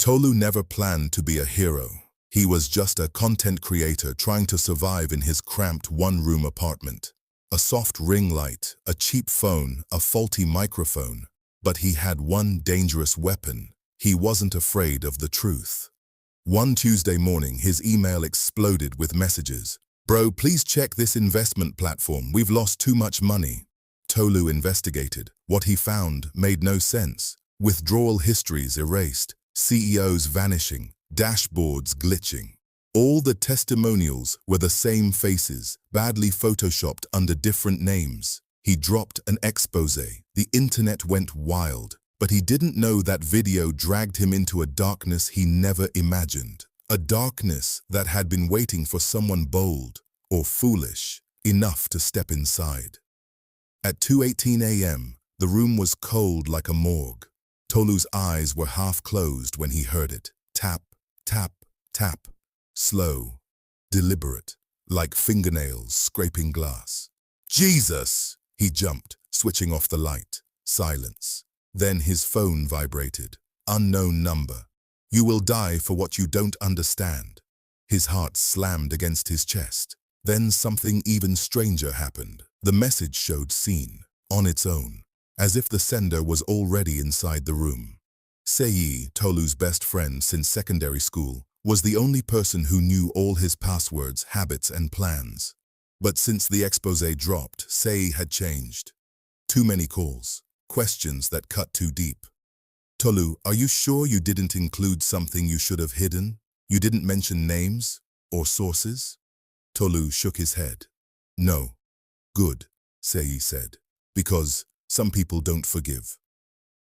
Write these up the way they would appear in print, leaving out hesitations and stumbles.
Tolu never planned to be a hero. He was just a content creator trying to survive in his cramped one-room apartment. A soft ring light, a cheap phone, a faulty microphone. But he had one dangerous weapon. He wasn't afraid of the truth. One Tuesday morning, his email exploded with messages. "Bro, please check this investment platform. We've lost too much money." Tolu investigated. What he found made no sense. Withdrawal histories erased, CEOs vanishing, dashboards glitching. All the testimonials were the same faces, badly photoshopped under different names. He dropped an exposé. The internet went wild, but he didn't know that video dragged him into a darkness he never imagined. A darkness that had been waiting for someone bold or foolish enough to step inside. At 2:18 a.m., the room was cold like a morgue. Tolu's eyes were half closed when he heard it. Tap, tap, tap. Slow, deliberate, like fingernails scraping glass. "Jesus!" He jumped, switching off the light. Silence. Then his phone vibrated. Unknown number. "You will die for what you don't understand." His heart slammed against his chest. Then something even stranger happened. The message showed seen, on its own, as if the sender was already inside the room. Sei, Tolu's best friend since secondary school, was the only person who knew all his passwords, habits, and plans. But since the exposé dropped, Sei had changed. Too many calls, questions that cut too deep. "Tolu, are you sure you didn't include something you should have hidden? You didn't mention names or sources?" Tolu shook his head. "No." "Good," Sei said, "because some people don't forgive."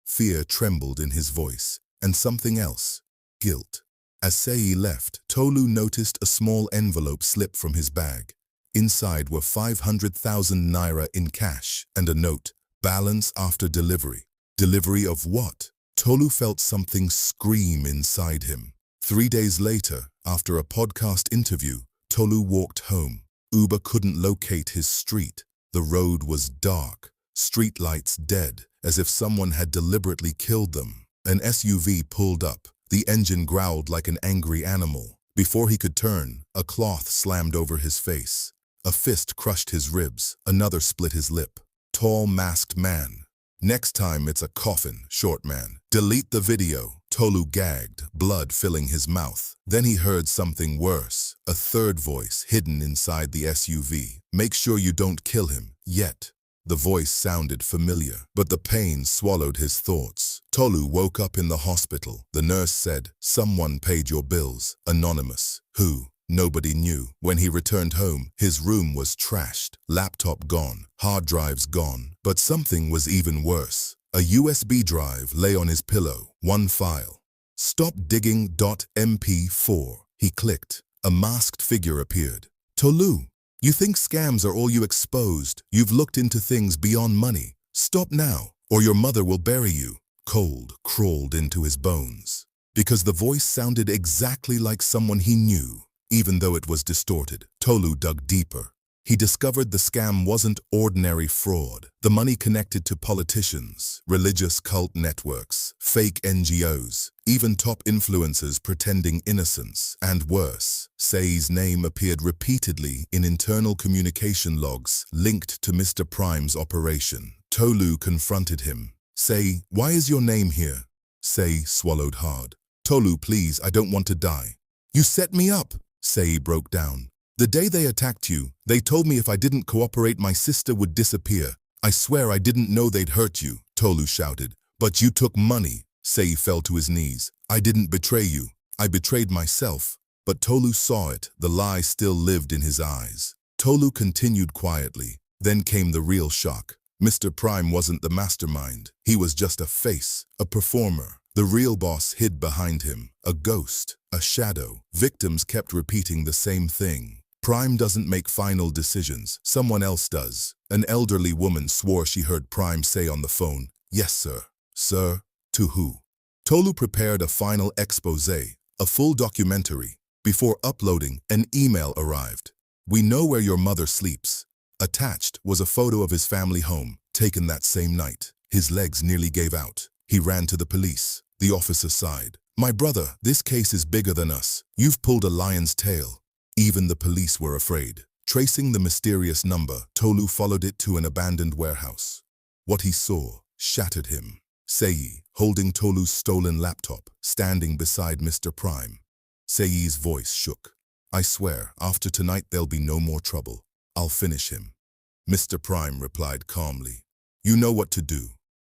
Fear trembled in his voice, and something else, guilt. As Sei left, Tolu noticed a small envelope slip from his bag. Inside were 500,000 naira in cash and a note, "Balance after delivery." Delivery of what? Tolu felt something scream inside him. 3 days later, after a podcast interview, Tolu walked home. Uber couldn't locate his street. The road was dark, streetlights dead, as if someone had deliberately killed them. An SUV pulled up. The engine growled like an angry animal. Before he could turn, a cloth slammed over his face. A fist crushed his ribs, another split his lip. Tall, masked man. "Next time it's a coffin, short man. Delete the video." Tolu gagged, blood filling his mouth. Then he heard something worse. A third voice hidden inside the SUV. "Make sure you don't kill him, yet." The voice sounded familiar, but the pain swallowed his thoughts. Tolu woke up in the hospital. The nurse said, "Someone paid your bills." Anonymous. Who? Nobody knew. When he returned home, his room was trashed. Laptop gone, hard drives gone. But something was even worse. A USB drive lay on his pillow. One file. "Stop digging .mp4. He clicked. A masked figure appeared. "Tolu, you think scams are all you exposed? You've looked into things beyond money. Stop now, or your mother will bury you." Cold crawled into his bones. Because the voice sounded exactly like someone he knew. Even though it was distorted, Tolu dug deeper. He discovered the scam wasn't ordinary fraud. The money connected to politicians, religious cult networks, fake NGOs, even top influencers pretending innocence, and worse. Sei's name appeared repeatedly in internal communication logs linked to Mr. Prime's operation. Tolu confronted him. "Sei, why is your name here?" Sei swallowed hard. "Tolu, please, I don't want to die." "You set me up." Sei broke down. "The day they attacked you, they told me if I didn't cooperate, my sister would disappear. I swear I didn't know they'd hurt you," Tolu shouted. "But you took money." Sei fell to his knees. "I didn't betray you. I betrayed myself." But Tolu saw it. The lie still lived in his eyes. Tolu continued quietly. Then came the real shock. Mr. Prime wasn't the mastermind. He was just a face, a performer. The real boss hid behind him, a ghost, a shadow. Victims kept repeating the same thing. "Prime doesn't make final decisions, someone else does." An elderly woman swore she heard Prime say on the phone, "Yes, sir." "Sir? To who?" Tolu prepared a final exposé, a full documentary. Before uploading, an email arrived. "We know where your mother sleeps." Attached was a photo of his family home, taken that same night. His legs nearly gave out. He ran to the police. The officer sighed. My brother, this case is bigger than us. You've pulled a lion's tail. Even the police were afraid. Tracing the mysterious number, Tolu followed it to an abandoned warehouse. What he saw shattered him. Seyi, holding Tolu's stolen laptop, standing beside Mr. Prime. Seyi's voice shook. I swear, after tonight there'll be no more trouble. I'll finish him. Mr. Prime replied calmly. You know what to do.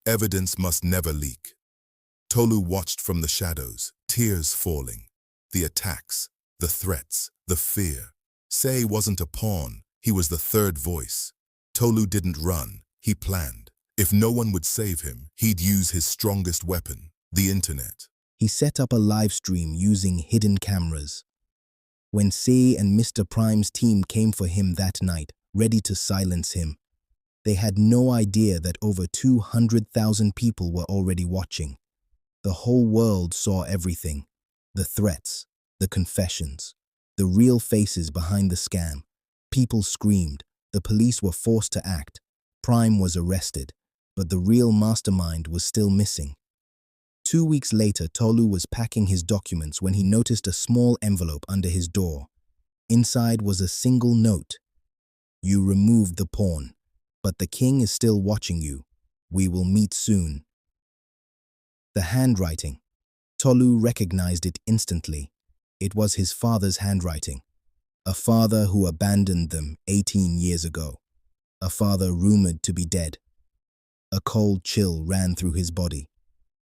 Evidence must never leak. Tolu watched from the shadows, tears falling. The attacks, the threats, the fear. Seyi wasn't a pawn, he was the third voice. Tolu didn't run, he planned. If no one would save him, he'd use his strongest weapon, the internet. He set up a live stream using hidden cameras. When Seyi and Mr. Prime's team came for him that night, ready to silence him, they had no idea that over 200,000 people were already watching. The whole world saw everything. The threats, the confessions, the real faces behind the scam. People screamed. The police were forced to act. Prime was arrested, but the real mastermind was still missing. 2 weeks later, Tolu was packing his documents when he noticed a small envelope under his door. Inside was a single note. You removed the pawn, but the king is still watching you. We will meet soon. The handwriting. Tolu recognized it instantly. It was his father's handwriting. A father who abandoned them 18 years ago. A father rumored to be dead. A cold chill ran through his body.